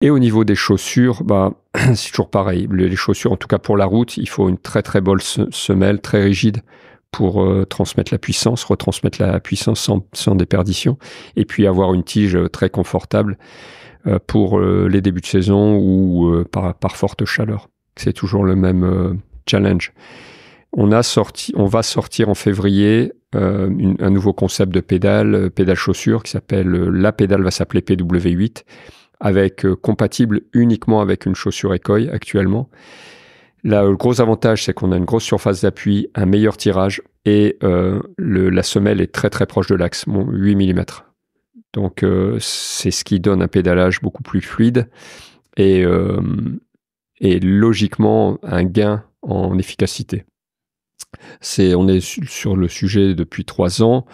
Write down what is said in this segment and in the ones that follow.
Et au niveau des chaussures, c'est toujours pareil. Les chaussures, en tout cas pour la route, il faut une très très bonne semelle, très rigide pour retransmettre la puissance sans déperdition. Et puis avoir une tige très confortable pour les débuts de saison ou par forte chaleur. C'est toujours le même challenge. On va sortir en février un nouveau concept de pédale chaussure qui s'appelle, la pédale va s'appeler PW8, avec compatible uniquement avec une chaussure Ekoi actuellement. Là, le gros avantage, c'est qu'on a une grosse surface d'appui, un meilleur tirage et la semelle est très très proche de l'axe, 8 mm. Donc c'est ce qui donne un pédalage beaucoup plus fluide et logiquement un gain en efficacité. On est sur le sujet depuis 3 ans.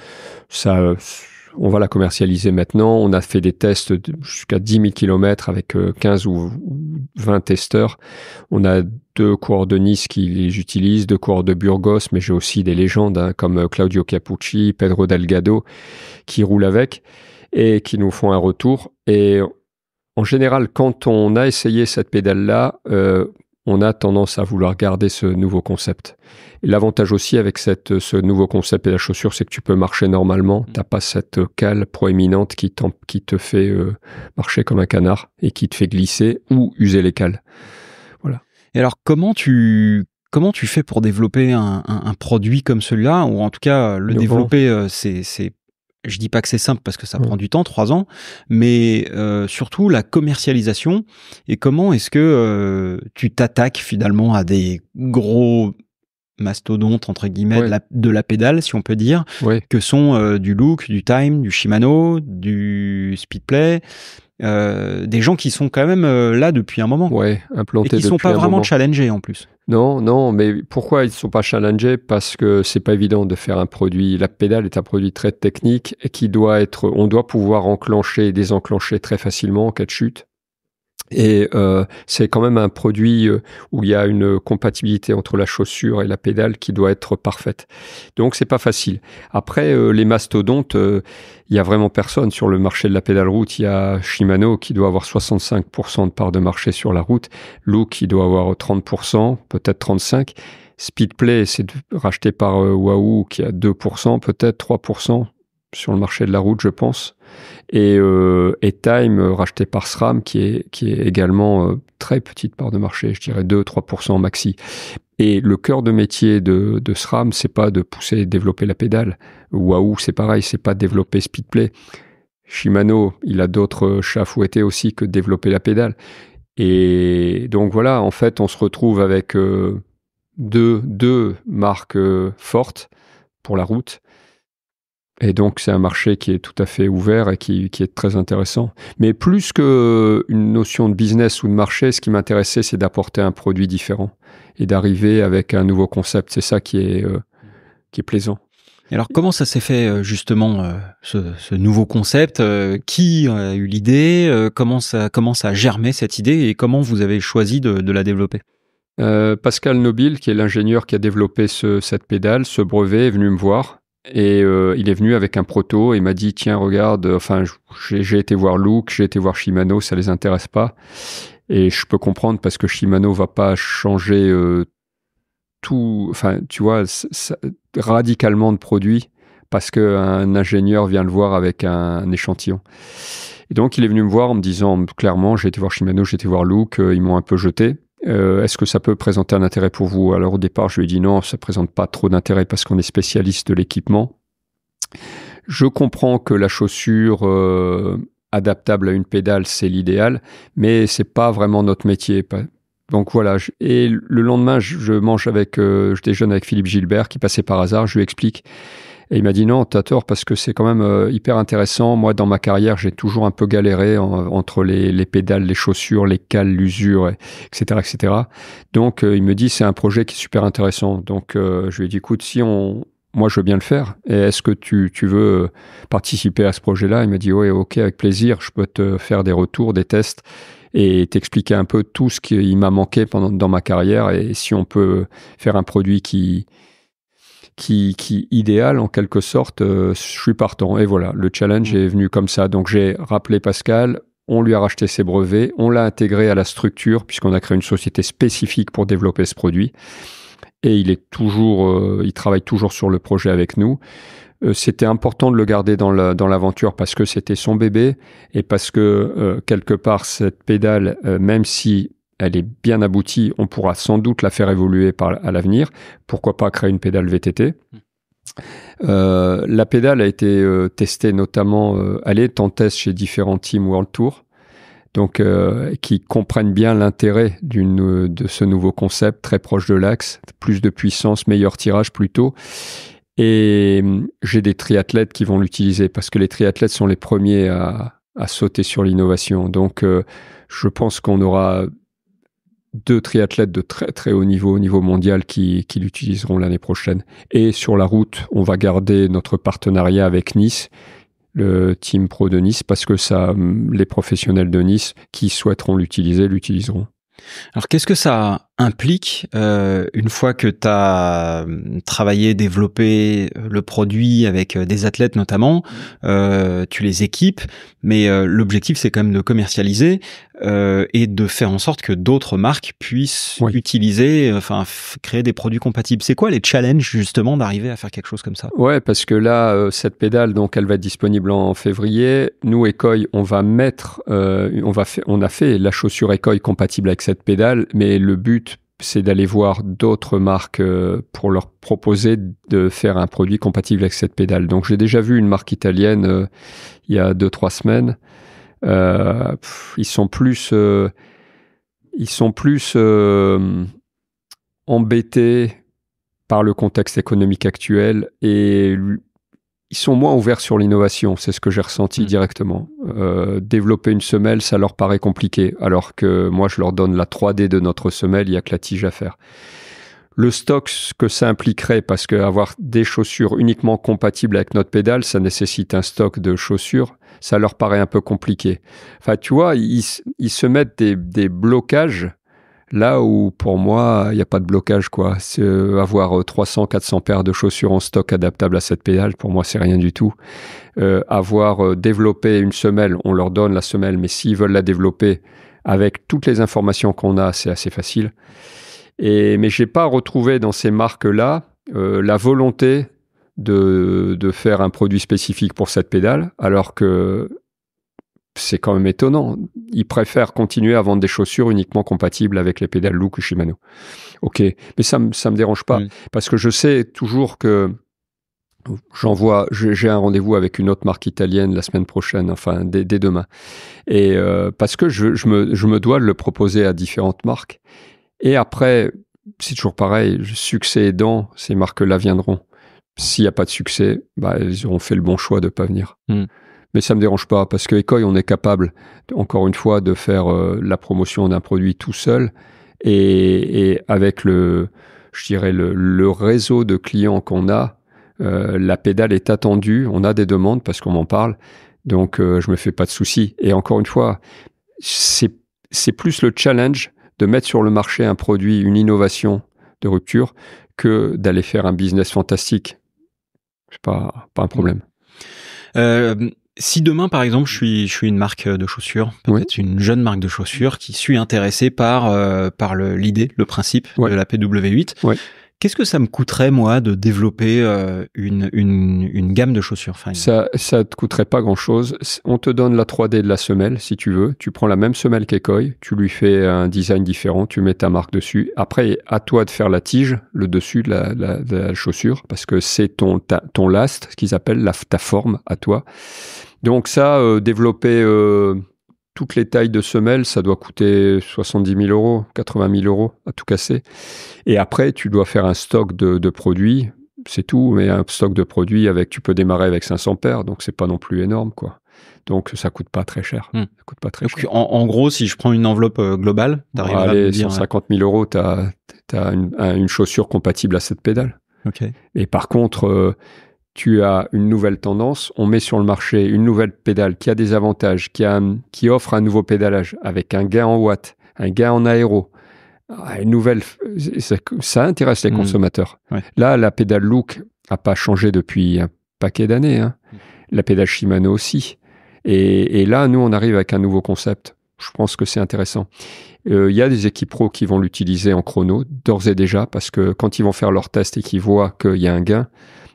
On va la commercialiser maintenant. On a fait des tests jusqu'à 10 000 km avec 15 ou 20 testeurs. On a 2 coureurs de Nice qui les utilisent, 2 coureurs de Burgos, mais j'ai aussi des légendes comme Claudio Capucci, Pedro Delgado qui roulent avec et qui nous font un retour. Et en général, quand on a essayé cette pédale-là, on a tendance à vouloir garder ce nouveau concept. Et l'avantage aussi avec ce nouveau concept et la chaussure, c'est que tu peux marcher normalement. T'as pas cette cale proéminente qui te fait marcher comme un canard et qui te fait glisser ou user les cales. Voilà. Et alors, comment tu fais pour développer un produit comme celui-là, ou en tout cas le développer, c'est je dis pas que c'est simple parce que ça prend du temps, 3 ans, mais surtout la commercialisation et comment est-ce que tu t'attaques finalement à des gros mastodontes entre guillemets de la pédale, si on peut dire, que sont du Look, du Time, du Shimano, du Speedplay, des gens qui sont quand même là depuis un moment, implantés et qui sont pas vraiment challengés en plus. Non, mais pourquoi ils ne sont pas challengés? Parce que c'est pas évident de faire un produit. La pédale est un produit très technique et on doit pouvoir enclencher et désenclencher très facilement en cas de chute. Et c'est quand même un produit où il y a une compatibilité entre la chaussure et la pédale qui doit être parfaite. Donc c'est pas facile. Après les mastodontes, il y a vraiment personne sur le marché de la pédale route. Il y a Shimano qui doit avoir 65% de part de marché sur la route, Look qui doit avoir 30%, peut-être 35%. Speedplay, c'est racheté par Wahoo qui a 2%, peut-être 3% sur le marché de la route, je pense. Et Time, racheté par SRAM, qui est également très petite part de marché, je dirais 2-3% maxi. Et le cœur de métier de SRAM, c'est pas de pousser et développer la pédale. Wahoo, c'est pareil, c'est pas de développer Speedplay. Shimano, il a d'autres chats à fouetter aussi que de développer la pédale. Et donc voilà, en fait, on se retrouve avec deux marques fortes pour la route. Et donc, c'est un marché qui est tout à fait ouvert et qui est très intéressant. Mais plus qu'une notion de business ou de marché, ce qui m'intéressait, c'est d'apporter un produit différent et d'arriver avec un nouveau concept. C'est ça qui est plaisant. Et alors, comment ça s'est fait justement, ce nouveau concept? Qui a eu l'idée? Comment ça a germé cette idée et comment vous avez choisi de la développer? Pascal Nobile, qui est l'ingénieur qui a développé cette pédale, ce brevet, est venu me voir. Et il est venu avec un proto et m'a dit tiens regarde, j'ai été voir Look, j'ai été voir Shimano, ça les intéresse pas et je peux comprendre parce que Shimano va pas changer tout, tu vois, radicalement de produit parce qu'un ingénieur vient le voir avec un échantillon. Et donc il est venu me voir en me disant clairement j'ai été voir Shimano, j'ai été voir Look, ils m'ont un peu jeté. Est-ce que ça peut présenter un intérêt pour vous? Alors au départ, je lui ai dit non, ça présente pas trop d'intérêt parce qu'on est spécialiste de l'équipement. Je comprends que la chaussure adaptable à une pédale, c'est l'idéal, mais c'est pas vraiment notre métier. Donc voilà. Et le lendemain, je déjeune avec Philippe Gilbert qui passait par hasard. Je lui explique. Et il m'a dit non, t'as tort parce que c'est quand même hyper intéressant. Moi, dans ma carrière, j'ai toujours un peu galéré entre les pédales, les chaussures, les cales, l'usure, etc., etc. Donc, il me dit c'est un projet qui est super intéressant. Donc, je lui ai dit écoute, moi, je veux bien le faire. Et est-ce que tu veux participer à ce projet-là? Il m'a dit oui, ok, avec plaisir. Je peux te faire des retours, des tests et t'expliquer un peu tout ce qui m'a manqué dans ma carrière et si on peut faire un produit qui idéal en quelque sorte, je suis partant. Et voilà, le challenge est venu comme ça. Donc j'ai rappelé Pascal, on lui a racheté ses brevets, on l'a intégré à la structure puisqu'on a créé une société spécifique pour développer ce produit. Et il travaille toujours sur le projet avec nous. C'était important de le garder dans l'aventure parce que c'était son bébé et parce que quelque part cette pédale, même si elle est bien aboutie, on pourra sans doute la faire évoluer à l'avenir. Pourquoi pas créer une pédale VTT? La pédale a été testée notamment, elle est en test chez différents teams World Tour, donc qui comprennent bien l'intérêt de ce nouveau concept très proche de l'axe, plus de puissance, meilleur tirage plutôt. Et j'ai des triathlètes qui vont l'utiliser parce que les triathlètes sont les premiers à sauter sur l'innovation. Donc je pense qu'on aura 2 triathlètes de très très haut niveau mondial qui l'utiliseront l'année prochaine. Et sur la route, on va garder notre partenariat avec Nice, le team pro de Nice, parce que les professionnels de Nice qui souhaiteront l'utiliseront. Alors, qu'est-ce que ça implique une fois que tu as travaillé, développé le produit avec des athlètes notamment, tu les équipes, mais l'objectif c'est quand même de commercialiser et de faire en sorte que d'autres marques puissent utiliser, créer des produits compatibles. C'est quoi les challenges justement d'arriver à faire quelque chose comme ça? Ouais, parce que là, cette pédale, donc elle va être disponible en février. Nous, Ekoi, on va mettre, on a fait la chaussure Ekoi compatible avec cette pédale, mais le but c'est d'aller voir d'autres marques pour leur proposer de faire un produit compatible avec cette pédale. Donc j'ai déjà vu une marque italienne il y a 2-3 semaines. Ils sont plus embêtés par le contexte économique actuel et ils sont moins ouverts sur l'innovation. C'est ce que j'ai ressenti directement. Développer une semelle, ça leur paraît compliqué, alors que moi, je leur donne la 3D de notre semelle, il n'y a que la tige à faire. Le stock, ce que ça impliquerait, parce qu'avoir des chaussures uniquement compatibles avec notre pédale, ça nécessite un stock de chaussures, ça leur paraît un peu compliqué. Enfin, tu vois, ils se mettent des blocages là où, pour moi, il n'y a pas de blocage, quoi. Avoir 300-400 paires de chaussures en stock adaptables à cette pédale, pour moi, c'est rien du tout. Avoir développé une semelle, on leur donne la semelle, mais s'ils veulent la développer avec toutes les informations qu'on a, c'est assez facile. Mais j'ai pas retrouvé dans ces marques-là la volonté de faire un produit spécifique pour cette pédale, alors que c'est quand même étonnant. Ils préfèrent continuer à vendre des chaussures uniquement compatibles avec les pédales Look ou Shimano. Ok, mais ça me dérange pas, parce que je sais toujours que j'ai un rendez-vous avec une autre marque italienne la semaine prochaine, enfin dès demain, et parce que je me dois de le proposer à différentes marques. Et après, c'est toujours pareil, succès aidant, ces marques-là viendront. S'il n'y a pas de succès, ils auront fait le bon choix de ne pas venir. Mais ça ne me dérange pas, parce que Ekoi, on est capable, encore une fois, de faire la promotion d'un produit tout seul. Et avec le réseau de clients qu'on a, la pédale est attendue, on a des demandes parce qu'on m'en parle, donc je me fais pas de soucis. Et encore une fois, c'est plus le challenge de mettre sur le marché un produit, une innovation de rupture, que d'aller faire un business fantastique. C'est pas un problème. Si demain, par exemple, je suis une marque de chaussures, peut-être une jeune marque de chaussures qui suis intéressée par l'idée, le principe de la PW8, qu'est-ce que ça me coûterait, moi, de développer une gamme de chaussures? Ça te coûterait pas grand-chose. On te donne la 3D de la semelle, si tu veux. Tu prends la même semelle qu'Ekoi, tu lui fais un design différent, tu mets ta marque dessus. Après, à toi de faire la tige, le dessus de la chaussure, parce que c'est ton last, ce qu'ils appellent ta forme à toi. Donc ça, développer toutes les tailles de semelles, ça doit coûter 70 000 €, 80 000 € à tout casser. Et après, tu dois faire un stock de produits, c'est tout, mais un stock de produits tu peux démarrer avec 500 paires, donc c'est pas non plus énorme, quoi. Donc ça coûte pas très cher. Ça coûte pas très cher. En gros, si je prends une enveloppe globale, t'arrives à me dire 150 000 €, t'as une chaussure compatible à cette pédale. Okay. Et par contre, tu as une nouvelle tendance, on met sur le marché une nouvelle pédale qui a des avantages, qui offre un nouveau pédalage avec un gain en watts, un gain en aéro. Une nouvelle, ça intéresse les consommateurs. Là, la pédale Look n'a pas changé depuis un paquet d'années. La pédale Shimano aussi. Et là, nous, on arrive avec un nouveau concept. Je pense que c'est intéressant. Il y a des équipes pro qui vont l'utiliser en chrono, d'ores et déjà, parce que quand ils vont faire leur test et qu'ils voient qu'il y a un gain,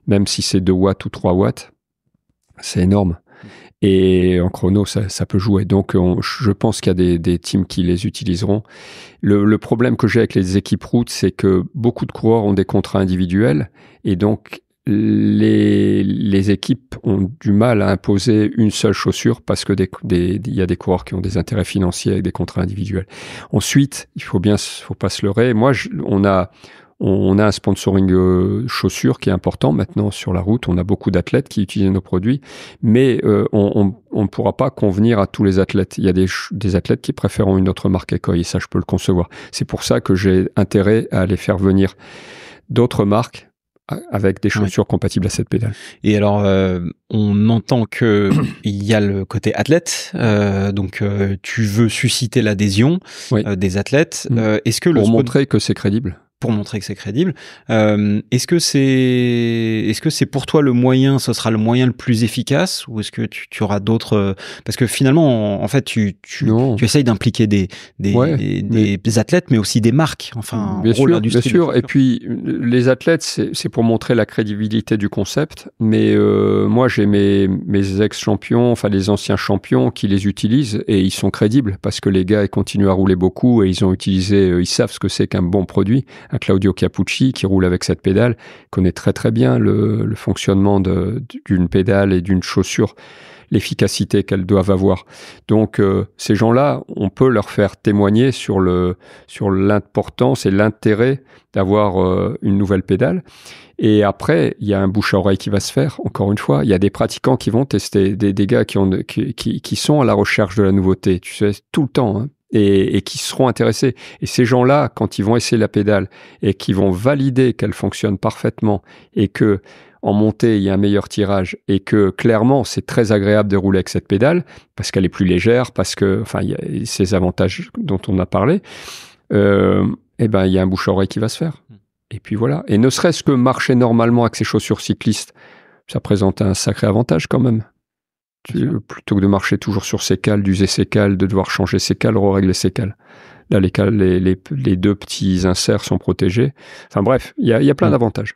même si c'est 2 watts ou 3 watts, c'est énorme. Et en chrono, ça peut jouer. Donc, je pense qu'il y a des teams qui les utiliseront. Le problème que j'ai avec les équipes routes, c'est que beaucoup de coureurs ont des contrats individuels. Et donc, les équipes ont du mal à imposer une seule chaussure parce que il y a des coureurs qui ont des intérêts financiers avec des contrats individuels. Ensuite, faut pas se leurrer. Moi, on a un sponsoring chaussures qui est important maintenant sur la route. On a beaucoup d'athlètes qui utilisent nos produits, mais on ne pourra pas convenir à tous les athlètes. Il y a des athlètes qui préfèrent une autre marque Ekoi, et ça, je peux le concevoir. C'est pour ça que j'ai intérêt à aller faire venir d'autres marques avec des chaussures compatibles à cette pédale. Et alors, on entend que il y a le côté athlète, donc tu veux susciter l'adhésion des athlètes. Est-ce que pour montrer que c'est crédible. Pour montrer que c'est crédible. Est-ce que c'est pour toi ce sera le moyen le plus efficace, ou est-ce que tu auras d'autres, parce que finalement, en fait, tu essayes d'impliquer des athlètes, mais aussi des marques, enfin, bien sûr. Et puis, les athlètes, c'est pour montrer la crédibilité du concept, mais moi, j'ai mes ex-champions, enfin, les anciens champions qui les utilisent, et ils sont crédibles, parce que les gars, ils continuent à rouler beaucoup, et ils savent ce que c'est qu'un bon produit. Un Claudio Capucci qui roule avec cette pédale connaît très très bien le fonctionnement d'une pédale et d'une chaussure, l'efficacité qu'elles doivent avoir. Donc ces gens-là, on peut leur faire témoigner sur l'importance et l'intérêt d'avoir une nouvelle pédale. Et après, il y a un bouche à oreille qui va se faire. Encore une fois, il y a des pratiquants qui vont tester, des gars qui sont à la recherche de la nouveauté, tu sais, tout le temps, hein. Et qui seront intéressés. Et ces gens-là, quand ils vont essayer la pédale et qui vont valider qu'elle fonctionne parfaitement et que en montée, il y a un meilleur tirage et que clairement, c'est très agréable de rouler avec cette pédale parce qu'elle est plus légère, parce que, enfin, il y a ces avantages dont on a parlé, il y a un bouche-à-oreille qui va se faire. Et puis voilà. Et ne serait-ce que marcher normalement avec ses chaussures cyclistes, ça présente un sacré avantage quand même. Plutôt que de marcher toujours sur ses cales, d'user ses cales, de devoir changer ses cales, régler ses cales. Là, les 2 petits inserts sont protégés. Enfin bref, il y a plein d'avantages.